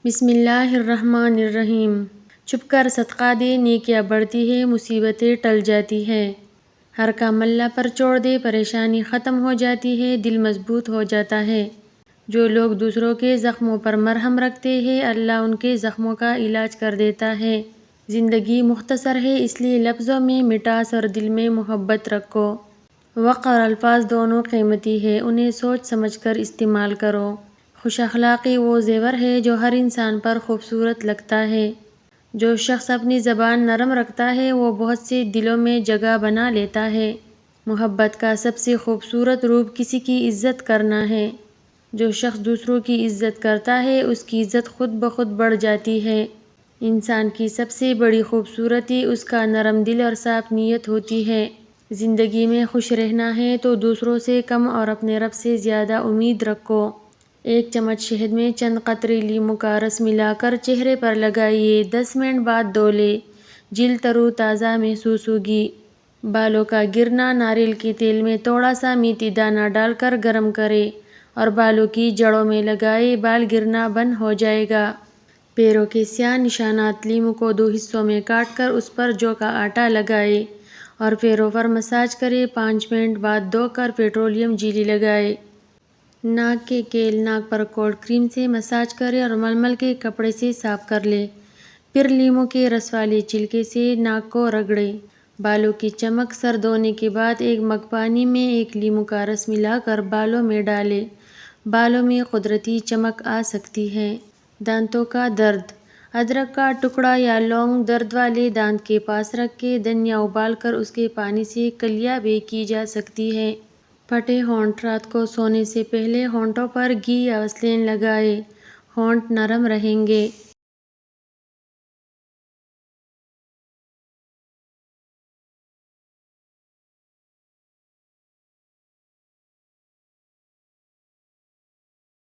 بسم اللہ الرحمن الرحیم۔ چھپ کر صدقہ دے، نیکیاں بڑھتی ہے، مصیبتیں ٹل جاتی ہے۔ ہر کام اللہ پر چھوڑ دے، پریشانی ختم ہو جاتی ہے، دل مضبوط ہو جاتا ہے۔ جو لوگ دوسروں کے زخموں پر مرہم رکھتے ہیں، اللہ ان کے زخموں کا علاج کر دیتا ہے۔ زندگی مختصر ہے، اس لیے لفظوں میں مٹاس اور دل میں محبت رکھو۔ وقت اور الفاظ دونوں قیمتی ہیں، انہیں سوچ سمجھ کر استعمال کرو۔ خوش اخلاقی وہ زیور ہے جو ہر انسان پر خوبصورت لگتا ہے۔ جو شخص اپنی زبان نرم رکھتا ہے وہ بہت سے دلوں میں جگہ بنا لیتا ہے۔ محبت کا سب سے خوبصورت روپ کسی کی عزت کرنا ہے۔ جو شخص دوسروں کی عزت کرتا ہے اس کی عزت خود بخود بڑھ جاتی ہے۔ انسان کی سب سے بڑی خوبصورتی اس کا نرم دل اور صاف نیت ہوتی ہے۔ زندگی میں خوش رہنا ہے تو دوسروں سے کم اور اپنے رب سے زیادہ امید رکھو۔ ایک چمچ شہد میں چند قطرے لیموں کا رس ملا کر چہرے پر لگائیے، 10 منٹ بعد دھو لیں، جلد تر و تازہ محسوس ہوگی۔ بالوں کا گرنا، ناریل کے تیل میں تھوڑا سا میتھی دانہ ڈال کر گرم کریں اور بالوں کی جڑوں میں لگائیں، بال گرنا بند ہو جائے گا۔ پیروں کے سیاہ نشانات، لیموں کو 2 حصوں میں کاٹ کر اس پر جو کا آٹا لگائیں اور پیروں پر مساج کریں، 5 منٹ بعد دھو کر پیٹرولیم جیلی لگائیں۔ ناک کے کیل، ناک پر کولڈ کریم سے مساج کریں اور ململ کے کپڑے سے صاف کر لیں۔ پھر لیموں کے رس والے چھلکے سے ناک کو رگڑیں۔ بالوں کی چمک، سر دھونے کے بعد ایک مگ پانی میں 1 لیموں کا رس ملا کر بالوں میں ڈالیں، بالوں میں قدرتی چمک آ سکتی ہے۔ دانتوں کا درد، ادرک کا ٹکڑا یا لونگ درد والے دانت کے پاس رکھیں، دھنیا ابال کر اس کے پانی سے کلیاں بے کی جا سکتی ہیں۔ پھٹے ہونٹ، رات کو سونے سے پہلے ہونٹوں پر گھی یا ویسلین لگائیں، ہونٹ نرم رہیں گے۔